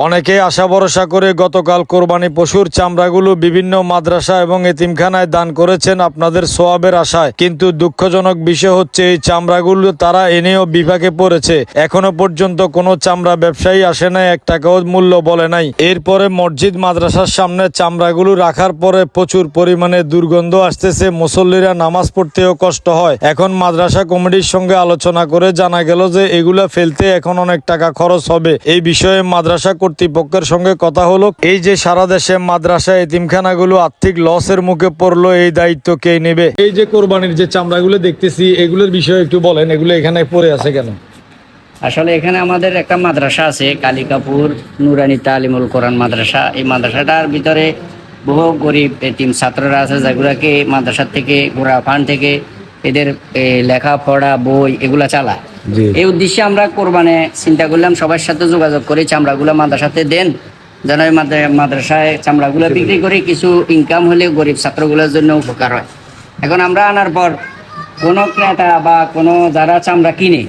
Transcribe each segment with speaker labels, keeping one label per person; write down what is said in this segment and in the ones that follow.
Speaker 1: অনেকেই আশা ভরসা করে গতকাল কোরবানি পশুর চামড়াগুলো বিভিন্ন মাদ্রাসা এবং এতিমখানায় দান করেছেন আপনাদের সোয়াবের আশায়, কিন্তু দুঃখজনক বিষয় হচ্ছে এই চামড়াগুলো তারা এনেও বিপাকে পড়েছে। এখনো পর্যন্ত কোনো চামড়া ব্যবসায়ী আসে নাই, 1 টাকাও মূল্য বলে নাই। এরপরে মসজিদ মাদ্রাসার সামনে চামড়াগুলো রাখার পরে প্রচুর পরিমাণে দুর্গন্ধ আসতেছে, মুসল্লিরা নামাজ পড়তেও কষ্ট হয়। এখন মাদ্রাসা কমিটির সঙ্গে আলোচনা করে জানা গেল যে এগুলা ফেলতে এখন অনেক টাকা খরচ হবে। এই বিষয়ে মাদ্রাসা কর্তৃপক্ষের সঙ্গে কথা হলো। এই যে সারা দেশে মাদ্রাসা এতিমখানাগুলো আর্থিক লসের মুখে পড়লো, এই দায়িত্ব কে নেবে? এই যে কোরবানির যে চামড়াগুলো দেখতেছি, এগুলোর বিষয়ে একটু বলেন, এগুলো এখানে পড়ে আছে কেন?
Speaker 2: আসলে এখানে আমাদের একটা মাদ্রাসা আছে, কালিকাপুর নুরানি তালিমুল কোরআন মাদ্রাসা। এই মাদ্রাসাটার ভিতরে বহু গরিব এতিম ছাত্ররা আছে, যেগুলাকে মাদ্রাসার থেকে গোড়া ফান্ড থেকে এদের লেখাপড়া বই এগুলা চালায়। এই উদ্দেশ্যে আমরা কোরবানে চিন্তা করলাম সবার সাথে যোগাযোগ করে চামড়াগুলো মাদ্রাসাতে দেন, যেন এই মাদ্রাসায় চামড়াগুলো বিক্রি করে কিছু ইনকাম হলে গরিব ছাত্রগুলোর জন্য উপকার হয়। এখন আমরা আনার পর কোনো ক্রেতা বা কোনো যারা চামড়া কিনে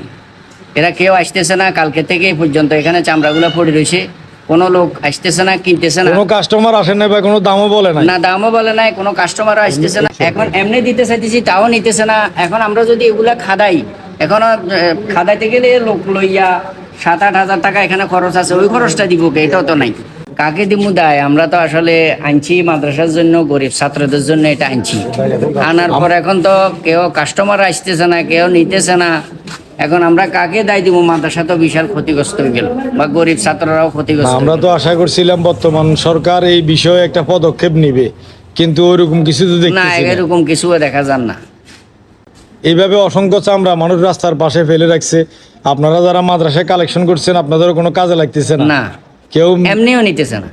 Speaker 2: এরা কেউ আসতেছে না। কালকে থেকে পর্যন্ত এখানে চামড়াগুলো পড়ে রয়েছে, কোনো লোক আসতেছে না, কিনতেছে না,
Speaker 1: কোনো কাস্টমার আসে না বা কোনো দামও বলে না।
Speaker 2: না দামও বলে নাই, কোনো কাস্টমারও আসতেছে না। এখন এমনি দিতে চাইতেছি তাও নিতেছে না। এখন আমরা যদি এগুলা খাদাই, এখন খাদাইতে গেলে লোক লইয়া 7-8 হাজার টাকা এখানে খরচ আছে, ওই খরচটা দিব কে? এটাও তো নাই। কাকে দিমু দায়? আমরা তো আসলে আনছি মাদ্রাসার জন্য, গরিব ছাত্রদের জন্য এটা আনছি। আনার পর এখন তো কেউ কাস্টমার আসতেছে না, কেউ নিতেছে না। এখন আমরা কাকে দায় দিব? মাদ্রাসা তো বিশাল ক্ষতিগ্রস্ত হয়ে গেল, বা গরিব ছাত্ররাও ক্ষতিগ্রস্ত।
Speaker 1: আমরা তো আশা করছিলাম বর্তমান সরকার এই বিষয়ে একটা পদক্ষেপ নিবে, কিন্তু ওইরকম কিছু তো
Speaker 2: না,
Speaker 1: দেখতেছি না।
Speaker 2: এরকম কিছু দেখা যান না।
Speaker 1: এইভাবে অসংখ্য চামড়া মানুষ রাস্তার পাশে ফেলে রাখছে। আপনারা যারা মাদ্রাসায় কালেকশন করছেন, আপনাদের কোনো কাজে লাগতেছে না,
Speaker 2: না,
Speaker 1: কেউ
Speaker 2: এমনিও নিতেছে না।